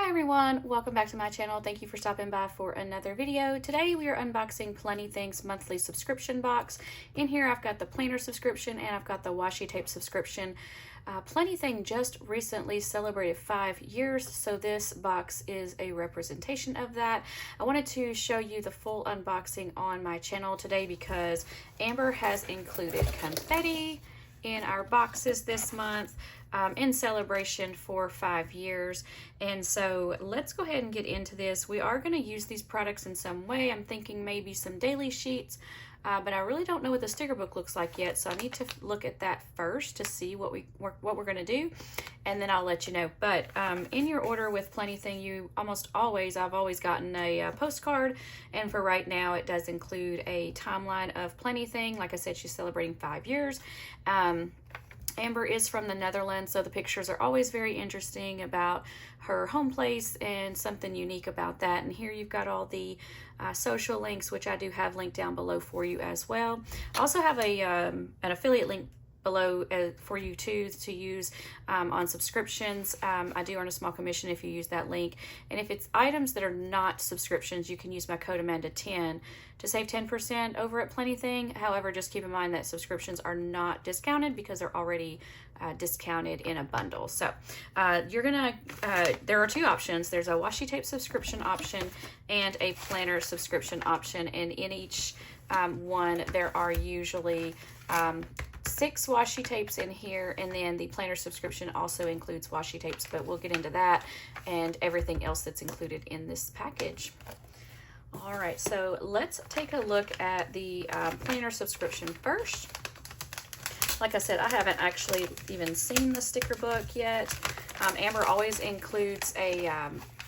Hi everyone, welcome back to my channel. Thank you for stopping by for another video. Today we are unboxing Planything's monthly subscription box. In here I've got the planner subscription and I've got the washi tape subscription. Planything just recently celebrated 5 years, so this box is a representation of that. I wanted to show you the full unboxing on my channel today because Amber has included confetti in our boxes this month in celebration for 5 years. And so let's go ahead and get into this. We are going to use these products in some way. I'm thinking maybe some daily sheets, but I really don't know what the sticker book looks like yet, so I need to look at that first to see what we're going to do, and then I'll let you know. But in your order with Planything, I've always gotten a postcard, and for right now it does include a timeline of Planything. Like I said, she's celebrating 5 years. Amber is from the Netherlands, so the pictures are always very interesting about her home place and something unique about that. And here you've got all the social links, which I do have linked down below for you as well. I also have an affiliate link below for you to use on subscriptions. I do earn a small commission if you use that link, and if it's items that are not subscriptions, you can use my code Amanda10 to save 10% over at Planything. However, just keep in mind that subscriptions are not discounted because they're already discounted in a bundle. So there are two options. There's a washi tape subscription option and a planner subscription option, and in each one there are usually 6 washi tapes in here, and then the planner subscription also includes washi tapes, but we'll get into that and everything else that's included in this package. All right, so let's take a look at the planner subscription first. Like I said, I haven't actually even seen the sticker book yet. Amber always includes a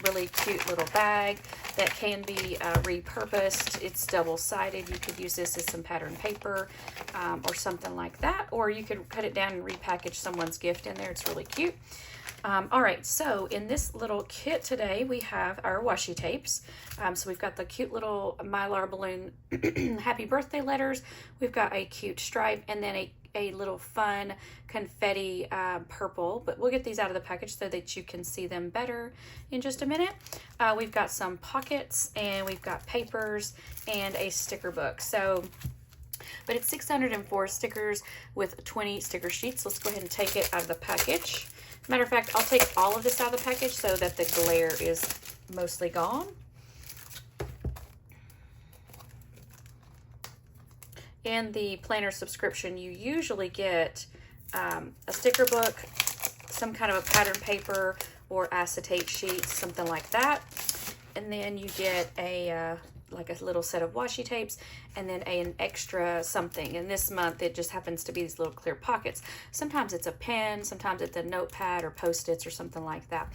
really cute little bag that can be repurposed. It's double-sided. You could use this as some pattern paper or something like that, or you could cut it down and repackage someone's gift in there. It's really cute. All right, so in this little kit today, we have our washi tapes. So we've got the cute little Mylar balloon happy birthday letters. We've got a cute stripe, and then a little fun confetti purple, but we'll get these out of the package so that you can see them better in just a minute. We've got some pockets, and we've got papers and a sticker book. But it's 604 stickers with 20 sticker sheets. Let's go ahead and take it out of the package. Matter of fact, I'll take all of this out of the package so that the glare is mostly gone. In the planner subscription, you usually get a sticker book, some kind of a pattern paper or acetate sheets, something like that. And then you get like a little set of washi tapes, and then an extra something. And this month it just happens to be these little clear pockets. Sometimes it's a pen, sometimes it's a notepad or Post-its or something like that.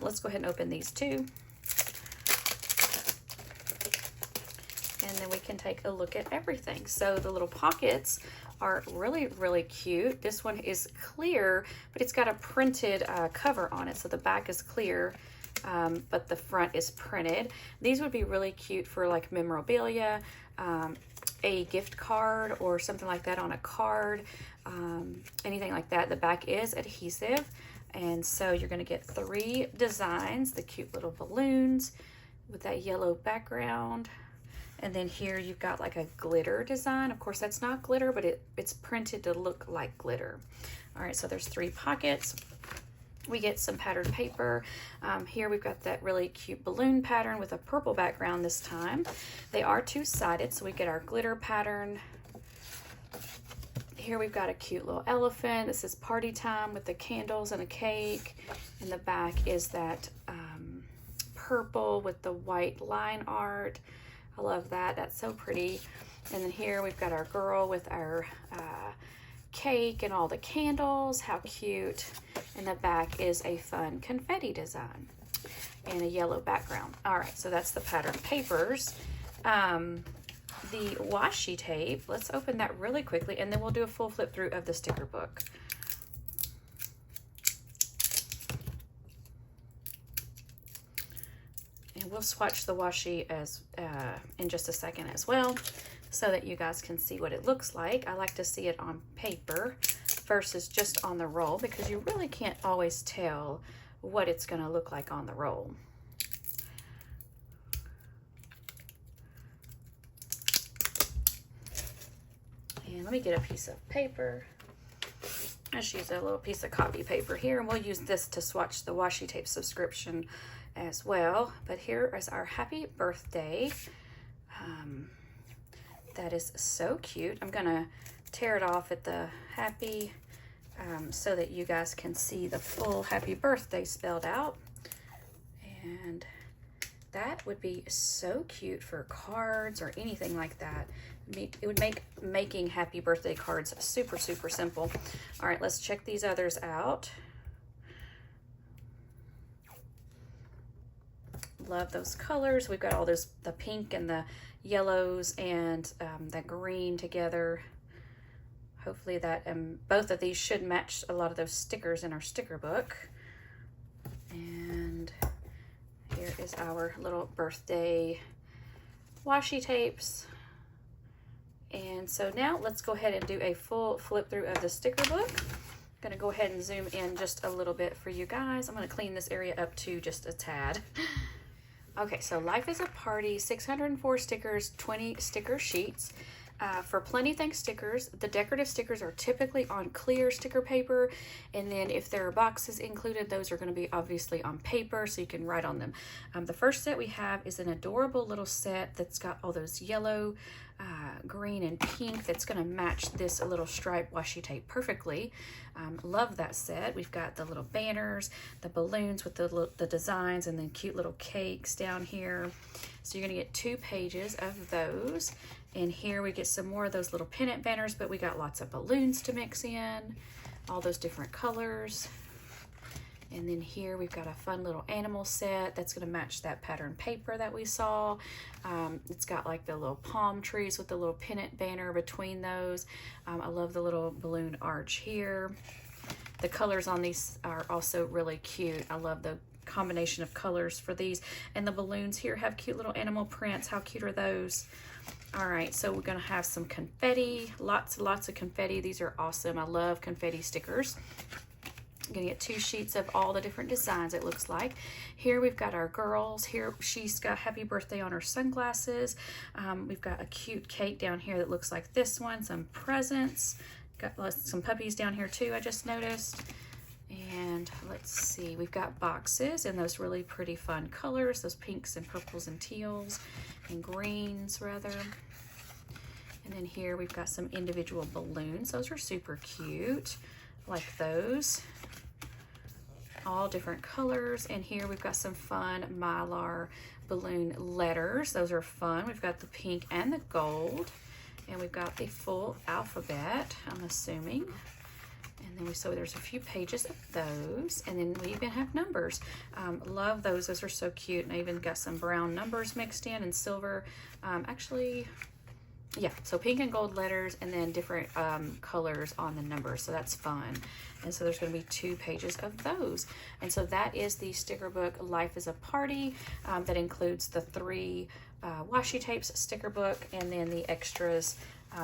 Let's go ahead and open these two. And then we can take a look at everything. So the little pockets are really, really cute. This one is clear, but it's got a printed cover on it. So the back is clear, but the front is printed. These would be really cute for like memorabilia, a gift card or something like that on a card, anything like that. The back is adhesive, and so you're gonna get 3 designs, the cute little balloons with that yellow background. And then here you've got like a glitter design. Of course, that's not glitter, but it's printed to look like glitter. All right, so there's 3 pockets. We get some patterned paper. Here we've got that really cute balloon pattern with a purple background this time. They are 2-sided, so we get our glitter pattern. Here we've got a cute little elephant. This is party time with the candles and a cake. And the back is that purple with the white line art. I love that. That's so pretty. And then here we've got our girl with our cake and all the candles. How cute. And the back is a fun confetti design and a yellow background. All right, so that's the pattern papers. The washi tape, let's open that really quickly, and then we'll do a full flip through of the sticker book. And we'll swatch the washi in just a second as well, so that you guys can see what it looks like. I like to see it on paper versus just on the roll, because you really can't always tell what it's going to look like on the roll. And let me get a piece of paper. I just use a little piece of copy paper here, and we'll use this to swatch the washi tape subscription as well. But here is our happy birthday. That is so cute. I'm gonna tear it off at the happy so that you guys can see the full happy birthday spelled out. And that would be so cute for cards or anything like that. It would make making happy birthday cards super, super simple. All right, let's check these others out. Love those colors. We've got all those, the pink and the yellows and the green together. Hopefully that, both of these should match a lot of those stickers in our sticker book. And here is our little birthday washi tapes. And so now let's go ahead and do a full flip through of the sticker book. I'm gonna go ahead and zoom in just a little bit for you guys. I'm gonna clean this area up to just a tad. Okay, so Life is a Party, 604 stickers, 20 sticker sheets. For Planything stickers, the decorative stickers are typically on clear sticker paper, and then if there are boxes included, those are going to be obviously on paper, so you can write on them. The first set we have is an adorable little set that's got all those yellow, green, and pink that's going to match this little stripe washi tape perfectly. Love that set. We've got the little banners, the balloons with the designs, and then cute little cakes down here. So you're going to get 2 pages of those. And here we get some more of those little pennant banners, but we got lots of balloons to mix in, all those different colors. And then here we've got a fun little animal set that's going to match that pattern paper that we saw. It's got like the little palm trees with the little pennant banner between those. I love the little balloon arch here. The colors on these are also really cute. I love the combination of colors for these. And the balloons here have cute little animal prints. How cute are those? All right, so we're gonna have some confetti, lots of confetti. These are awesome. I love confetti stickers. I'm gonna get 2 sheets of all the different designs it looks like. Here we've got our girls. Here she's got happy birthday on her sunglasses. We've got a cute cake down here that looks like this one, some presents. Got some puppies down here too, I just noticed. And let's see, we've got boxes in those really pretty fun colors, those pinks and purples and teals and greens rather. And then here we've got some individual balloons. Those are super cute. I like those. All different colors. And here we've got some fun Mylar balloon letters. Those are fun. We've got the pink and the gold. And we've got the full alphabet, I'm assuming. And then so there's a few pages of those, and then we even have numbers. Love those. Those are so cute. And I even got some brown numbers mixed in and silver. Actually, yeah, so pink and gold letters, and then different colors on the numbers. So that's fun. And so there's going to be 2 pages of those. And so that is the sticker book, Life is a Party. That includes the 3 washi tapes sticker book, and then the extras,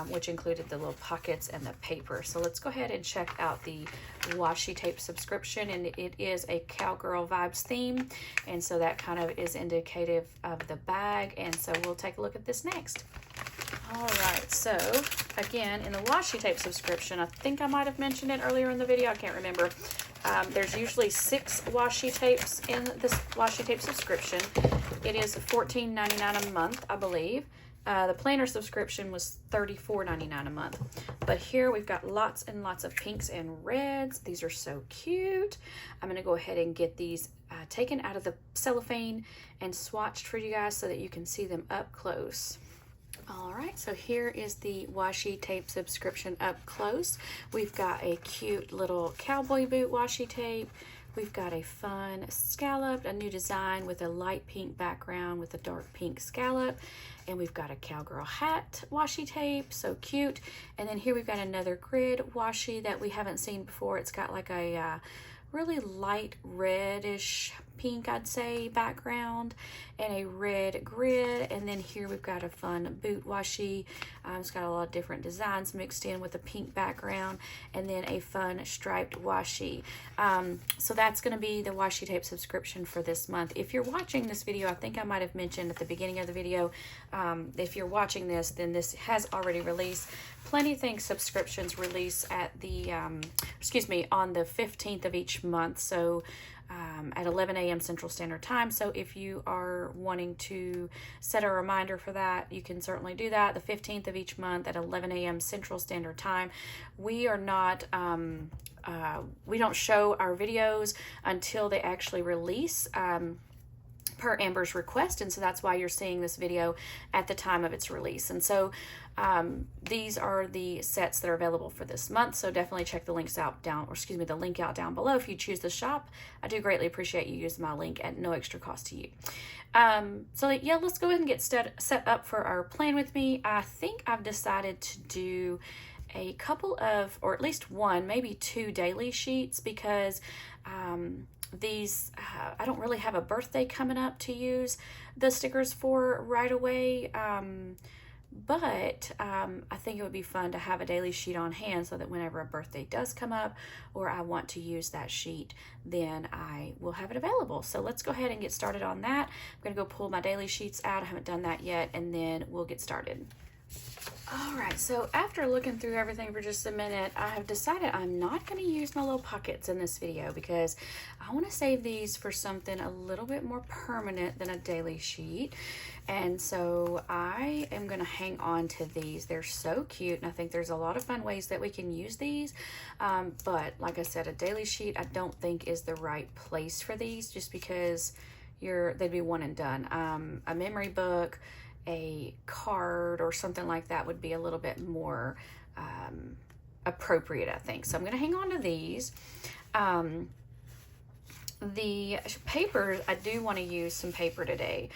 which included the little pockets and the paper. So let's go ahead and check out the washi tape subscription, and it is a Cowgirl vibes theme, and so that kind of is indicative of the bag. And so we'll take a look at this next. All right, so again, in the washi tape subscription, I think I might have mentioned it earlier in the video, I can't remember. There's usually 6 washi tapes in this washi tape subscription. It is $14.99 a month, I believe. The planner subscription was $34.99 a month. But here we've got lots and lots of pinks and reds. These are so cute. I'm going to go ahead and get these taken out of the cellophane and swatched for you guys so that you can see them up close. All right, so here is the washi tape subscription up close. We've got a cute little cowboy boot washi tape. We've got a fun scallop, a new design with a light pink background with a dark pink scallop. And we've got a cowgirl hat washi tape, so cute. And then here we've got another grid washi that we haven't seen before. It's got like a really light reddish pink, I'd say, background, and a red grid. And then here we've got a fun boot washi. It's got a lot of different designs mixed in with a pink background, and then a fun striped washi. So that's going to be the washi tape subscription for this month. If you're watching this video, I think I might have mentioned at the beginning of the video, if you're watching this, then this has already released. Planything subscriptions release at the, on the 15th of each month. So at 11 a.m. Central Standard Time. So if you are wanting to set a reminder for that, you can certainly do that. The 15th of each month at 11 a.m. Central Standard Time. We are not, we don't show our videos until they actually release, per Amber's request, and so that's why you're seeing this video at the time of its release. And so these are the sets that are available for this month, so definitely check the links out the link out down below if you choose to shop. I do greatly appreciate you using my link at no extra cost to you. So yeah, let's go ahead and get set up for our plan with me. I think I've decided to do a couple of, or at least one, maybe two daily sheets, because these I don't really have a birthday coming up to use the stickers for right away, but I think it would be fun to have a daily sheet on hand so that whenever a birthday does come up or I want to use that sheet, then I will have it available. So let's go ahead and get started on that. I'm gonna go pull my daily sheets out. I haven't done that yet, and then we'll get started. All right, so after looking through everything for just a minute, I have decided I'm not going to use my little pockets in this video because I want to save these for something a little bit more permanent than a daily sheet. And so I am going to hang on to these. They're so cute, and I think there's a lot of fun ways that we can use these. But like I said, a daily sheet I don't think is the right place for these, just because they'd be one and done. A memory book, a card, or something like that would be a little bit more appropriate, I think. So I'm going to hang on to these. The paper, I do want to use some paper today.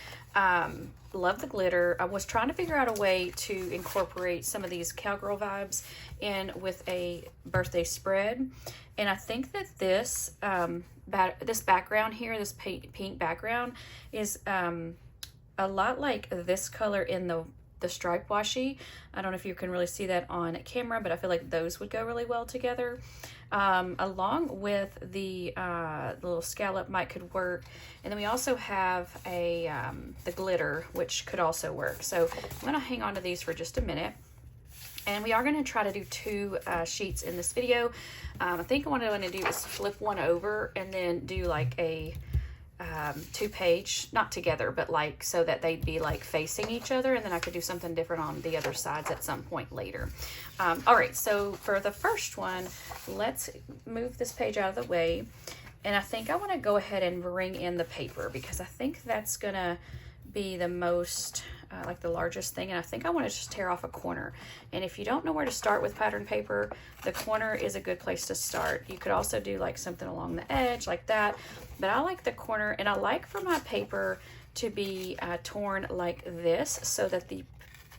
Love the glitter. I was trying to figure out a way to incorporate some of these Cowgirl vibes in with a birthday spread, and I think that this this background here, this pink background, is a lot like this color in the stripe washi. I don't know if you can really see that on camera, but I feel like those would go really well together. Along with the little scallop might could work. And then we also have the glitter, which could also work. So I'm gonna hang on to these for just a minute. And we are going to try to do two sheets in this video. I think what I'm going to do is flip one over and then do like a two-page, not together, but like so that they'd be like facing each other, and then I could do something different on the other sides at some point later. All right, so for the first one, let's move this page out of the way, and I think I want to go ahead and bring in the paper because I think that's gonna be the most like the largest thing, and I think I want to just tear off a corner. And if you don't know where to start with pattern paper, the corner is a good place to start. You could also do like something along the edge like that, but I like the corner, and I like for my paper to be torn like this so that the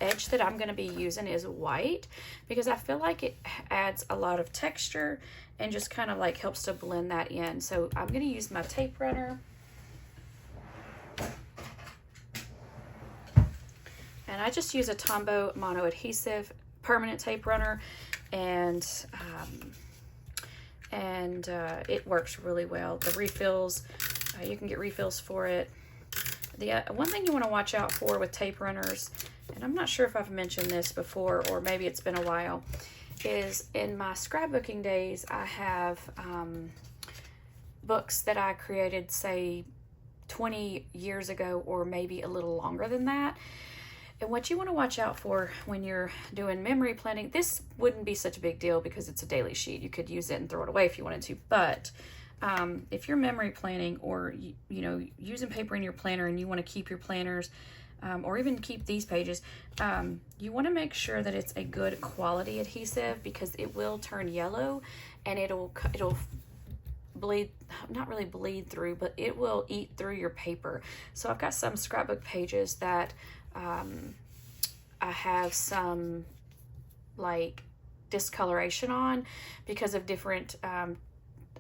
edge that I'm going to be using is white, because I feel like it adds a lot of texture and just kind of like helps to blend that in. So I'm going to use my tape runner. And I just use a Tombow mono adhesive permanent tape runner, and it works really well. The refills, you can get refills for it. The one thing you want to watch out for with tape runners, and I'm not sure if I've mentioned this before, or maybe it's been a while, is in my scrapbooking days, I have books that I created, say, 20 years ago, or maybe a little longer than that. And what you want to watch out for when you're doing memory planning, this wouldn't be such a big deal because it's a daily sheet. You could use it and throw it away if you wanted to. But if you're memory planning, or you know, using paper in your planner, and you want to keep your planners, or even keep these pages, you want to make sure that it's a good quality adhesive, because it will turn yellow, and it'll bleed, not really bleed through, but it will eat through your paper. So I've got some scrapbook pages that I have some like discoloration on because of different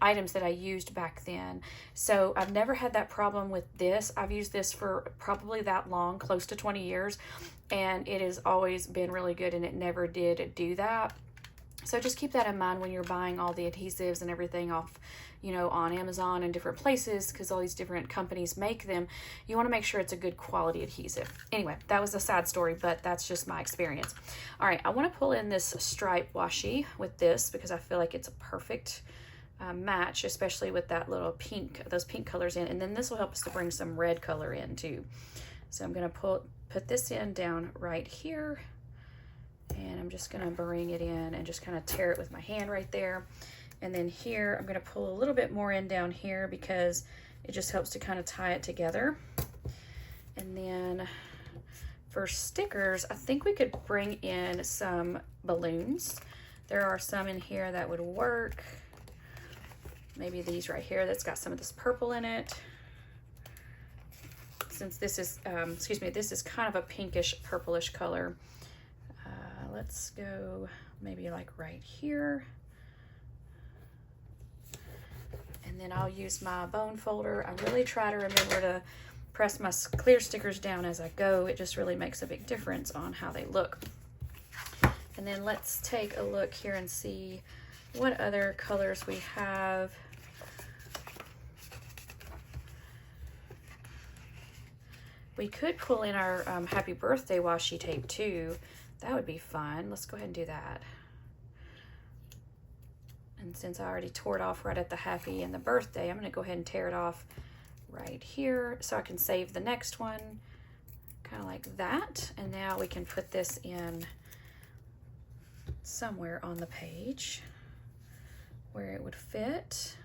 items that I used back then. So I've never had that problem with this. I've used this for probably that long, close to 20 years, and it has always been really good, and it never did do that. So just keep that in mind when you're buying all the adhesives and everything off, you know, on Amazon and different places, because all these different companies make them. You want to make sure it's a good quality adhesive. Anyway, that was a side story, but that's just my experience. All right, I want to pull in this stripe washi with this because I feel like it's a perfect match, especially with that little pink, those pink colors in. And then this will help us to bring some red color in too. So I'm going to put this in down right here. And I'm just going to bring it in and just kind of tear it with my hand right there. And then here, I'm going to pull a little bit more in down here because it just helps to kind of tie it together. And then for stickers, I think we could bring in some balloons. There are some in here that would work. Maybe these right here that's got some of this purple in it. Since this is, this is kind of a pinkish purplish color. Let's go maybe like right here. And then I'll use my bone folder. I really try to remember to press my clear stickers down as I go. It just really makes a big difference on how they look. And then let's take a look here and see what other colors we have. We could pull in our happy birthday washi tape too. That would be fun. Let's go ahead and do that. And since I already tore it off right at the happy and the birthday, I'm going to go ahead and tear it off right here so I can save the next one, kind of like that. And now we can put this in somewhere on the page where it would fit.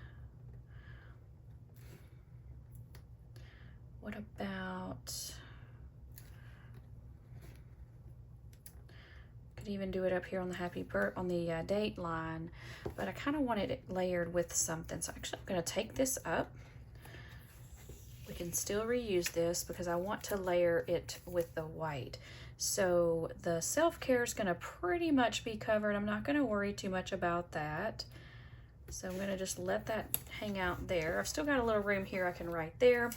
What about... even do it up here on the date line, but I kind of wanted it layered with something. So actually I'm going to take this up. We can still reuse this because I want to layer it with the white. So the self-care is going to pretty much be covered. I'm not going to worry too much about that. So I'm going to just let that hang out there. I've still got a little room here I can write there.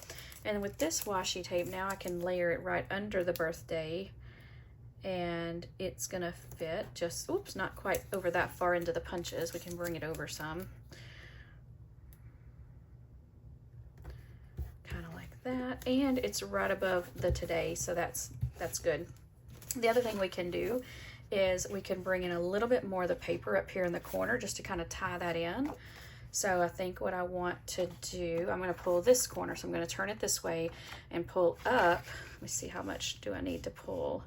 And with this washi tape now I can layer it right under the birthday. And it's gonna fit just, oops, not quite over that far into the punches. We can bring it over some. Kind of like that. And it's right above the today, so that's good. The other thing we can do is we can bring in a little bit more of the paper up here in the corner just to kind of tie that in. So I think what I want to do, I'm going to pull this corner, so I'm going to turn it this way and pull up. Let me see, how much do I need to pull?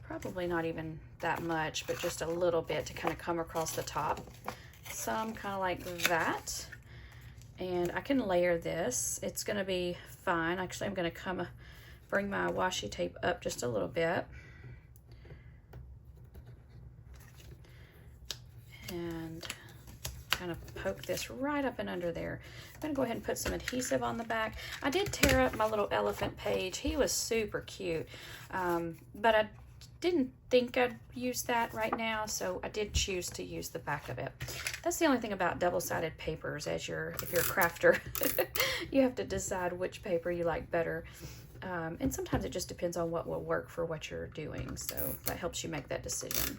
Probably not even that much, but just a little bit to kind of come across the top. Some kind of like that. And I can layer this. It's going to be fine. Actually, I'm going to bring my washi tape up just a little bit. And kind of poke this right up and under there. I'm going to go ahead and put some adhesive on the back. I did tear up my little elephant page. He was super cute, but I didn't think I'd use that right now, so I did choose to use the back of it. That's the only thing about double-sided papers. If you're a crafter, you have to decide which paper you like better. And sometimes it just depends on what will work for what you're doing, so that helps you make that decision.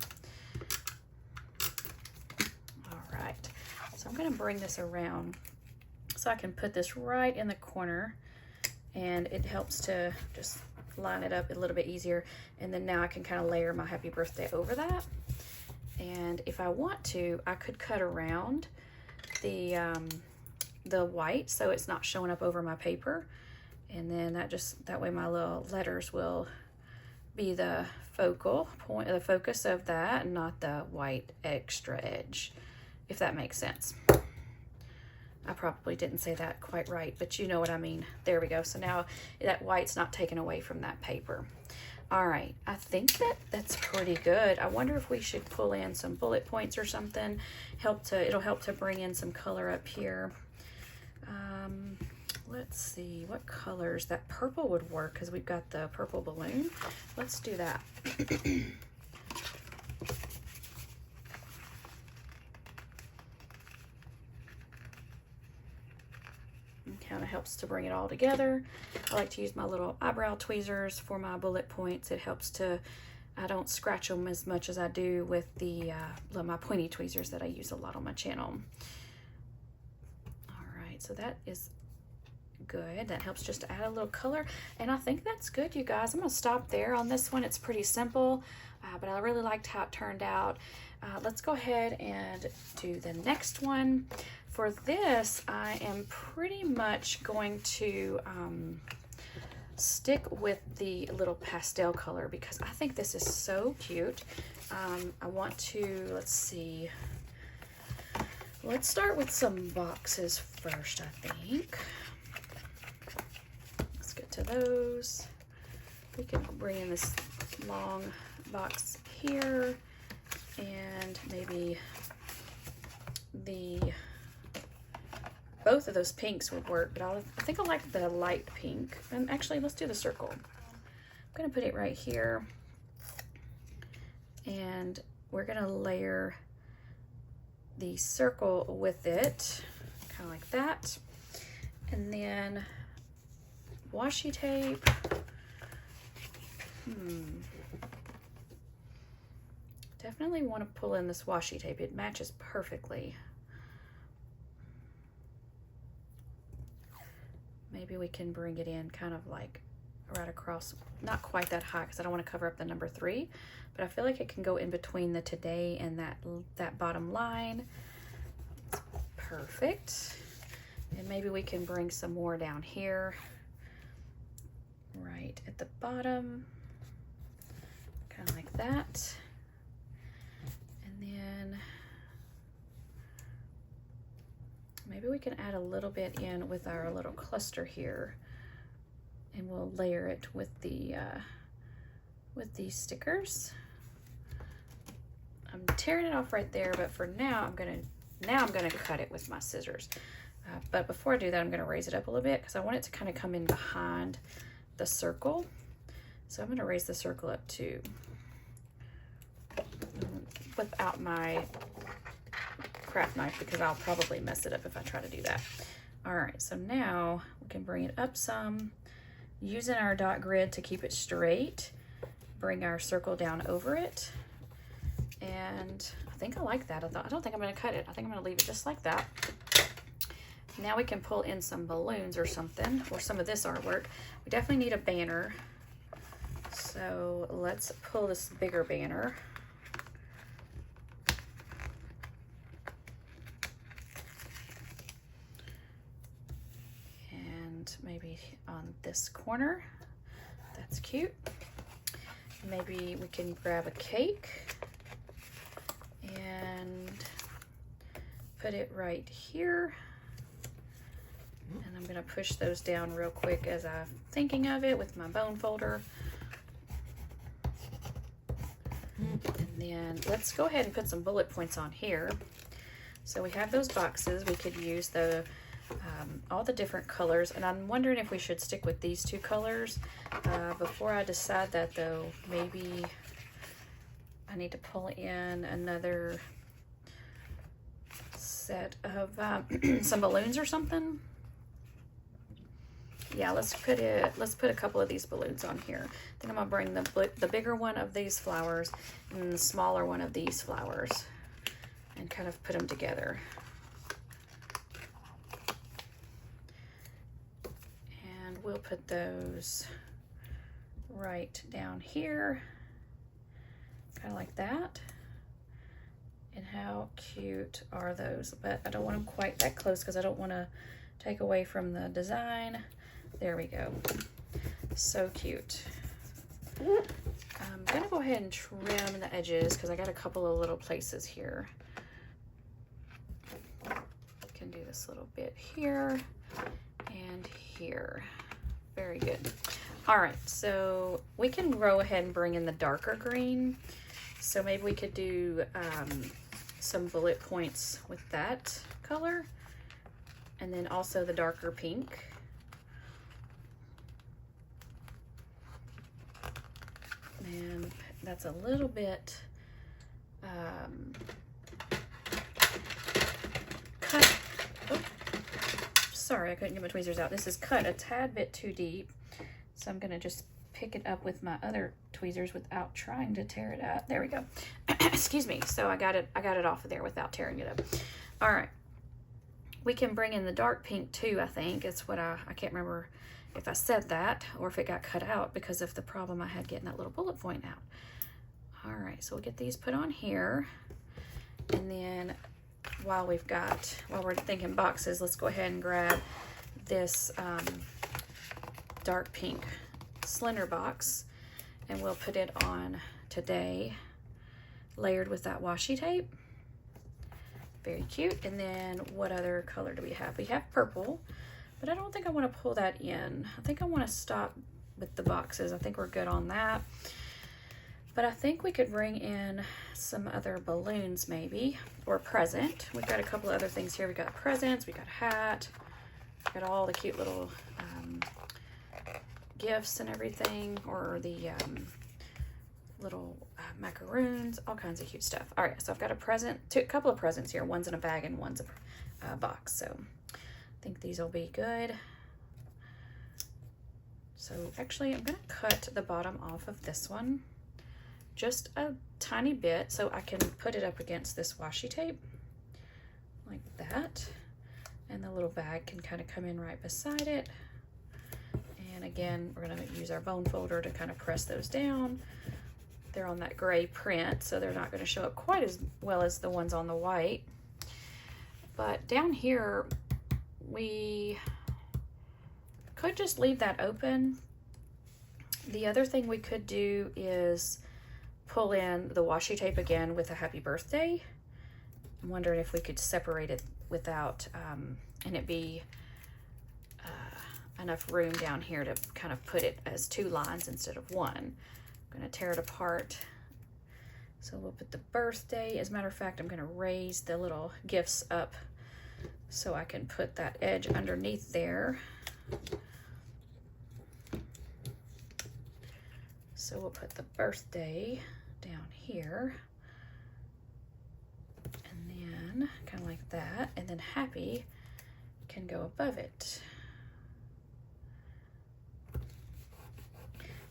All right, so I'm going to bring this around so I can put this right in the corner, and it helps to just line it up a little bit easier. And then now I can kind of layer my happy birthday over that. And if I want to, I could cut around the white so it's not showing up over my paper. And then that way my little letters will be the focal point, the focus of that, and not the white extra edge, if that makes sense. I probably didn't say that quite right, but you know what I mean. There we go. So now that white's not taken away from that paper. All right, I think that's pretty good. I wonder if we should pull in some bullet points or something. It'll help to bring in some color up here. Let's see what colors. That purple would work because we've got the purple balloon. Let's do that. Kind of helps to bring it all together. I like to use my little eyebrow tweezers for my bullet points. It helps to, I don't scratch them as much as I do with the my pointy tweezers that I use a lot on my channel. All right, so that is good. That helps just to add a little color, and I think that's good, you guys. I'm gonna stop there on this one. It's pretty simple, but I really liked how it turned out. Let's go ahead and do the next one. For this, I am pretty much going to stick with the little pastel color because I think this is so cute. I want to, let's see, let's start with some boxes first, I think. Let's get to those. We can bring in this long box here, and maybe both of those pinks would work, but I think I like the light pink. And actually, let's do the circle. I'm gonna put it right here, and we're gonna layer the circle with it, kind of like that. And then washi tape. Definitely want to pull in this washi tape. It matches perfectly. Maybe we can bring it in kind of like right across, not quite that high because I don't want to cover up the number 3, but I feel like it can go in between the today and that bottom line. It's perfect. And maybe we can bring some more down here, right at the bottom, kind of like that. And then maybe we can add a little bit in with our little cluster here, and we'll layer it with these stickers. I'm tearing it off right there, but for now I'm gonna cut it with my scissors. But before I do that, I'm gonna raise it up a little bit because I want it to kind of come in behind the circle. So I'm gonna raise the circle up too, without my craft knife because I'll probably mess it up if I try to do that. All right, so now we can bring it up some, using our dot grid to keep it straight, bring our circle down over it, and I think I like that. I don't think I'm gonna cut it. I think I'm gonna leave it just like that. Now we can pull in some balloons or something, or some of this artwork. We definitely need a banner. So let's pull this bigger banner. And maybe on this corner. That's cute. Maybe we can grab a cake and put it right here. And I'm gonna push those down real quick as I'm thinking of it with my bone folder. And then let's go ahead and put some bullet points on here. So we have those boxes. We could use the all the different colors, and I'm wondering if we should stick with these 2 colors. Before I decide that though, maybe I need to pull in another set of some balloons or something. Yeah, let's put a couple of these balloons on here. I think I'm gonna bring the bigger one of these flowers and the smaller one of these flowers and kind of put them together. And we'll put those right down here, kind of like that. And how cute are those? But I don't want them quite that close because I don't want to take away from the design. There we go. So cute. I'm gonna go ahead and trim the edges because I got a couple of little places here. Can do this little bit here and here. Very good. All right, so we can go ahead and bring in the darker green. So maybe we could do some bullet points with that color, and then also the darker pink. And that's a little bit cut. Oops, sorry, I couldn't get my tweezers out. This is cut a tad bit too deep, so I'm gonna just pick it up with my other tweezers without trying to tear it up. There we go. Excuse me. So I got it off of there without tearing it up. All right. We can bring in the dark pink too, I think. It's what I can't remember if I said that or if it got cut out because of the problem I had getting that little bullet point out. All right, so we'll get these put on here. And then while we're thinking boxes, let's go ahead and grab this dark pink slender box, and we'll put it on today, layered with that washi tape. Very cute. And then what other color do we have? We have purple, but I don't think I want to pull that in. I think I want to stop with the boxes. I think we're good on that. But I think we could bring in some other balloons maybe, or present. We've got a couple of other things here. We got presents, we got a hat, we got all the cute little gifts and everything, or the little macaroons, all kinds of cute stuff. All right, so I've got a couple of presents here. One's in a bag and one's a box. So I think these will be good. So actually, I'm gonna cut the bottom off of this one just a tiny bit so I can put it up against this washi tape like that. And the little bag can kind of come in right beside it. And again, we're gonna use our bone folder to kind of press those down. They're on that gray print, so they're not gonna show up quite as well as the ones on the white. But down here, we could just leave that open. The other thing we could do is pull in the washi tape again with a happy birthday. I'm wondering if we could separate it without, and it be enough room down here to kind of put it as 2 lines instead of 1. I'm gonna tear it apart. So we'll put the birthday. As a matter of fact, I'm gonna raise the little gifts up so I can put that edge underneath there. So we'll put the birthday down here, and then kind of like that, and then happy can go above it.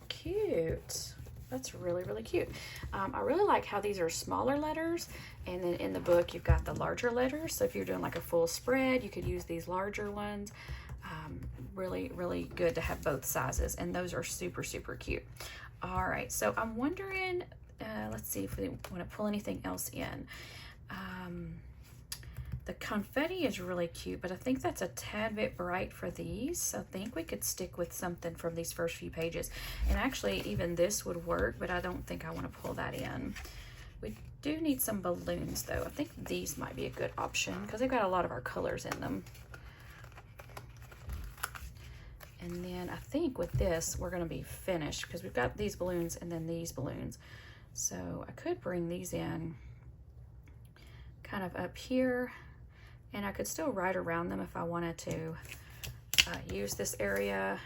Cute. That's really, really cute. I really like how these are smaller letters, and then in the book you've got the larger letters. So if you're doing like a full spread, you could use these larger ones. Really, really good to have both sizes, and those are super, super cute. All right, so I'm wondering, let's see if we want to pull anything else in. The confetti is really cute, but I think that's a tad bit bright for these. So I think we could stick with something from these first few pages. And actually, even this would work, but I don't think I want to pull that in. We do need some balloons, though. I think these might be a good option because they've got a lot of our colors in them. And then I think with this, we're going to be finished because we've got these balloons and then these balloons. So I could bring these in kind of up here, and I could still write around them if I wanted to use this area.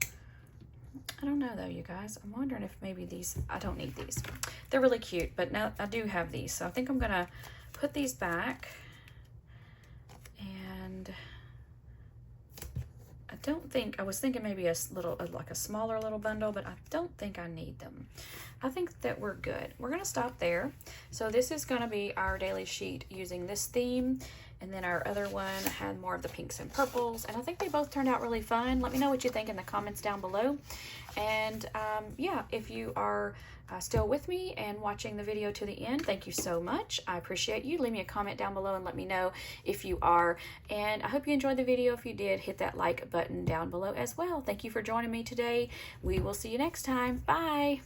I don't know though, you guys. I'm wondering if maybe these, I don't need these. They're really cute, but now I do have these. So I think I'm gonna put these back, and I don't think, I was thinking maybe a little, like a smaller little bundle, but I don't think I need them. I think that we're good. We're gonna stop there. So this is gonna be our daily sheet using this theme, and then our other one had more of the pinks and purples, and I think they both turned out really fun. Let me know what you think in the comments down below. And yeah, if you are still with me and watching the video to the end, thank you so much. I appreciate you. Leave me a comment down below and let me know if you are. And I hope you enjoyed the video. If you did, hit that like button down below as well. Thank you for joining me today. We will see you next time. Bye.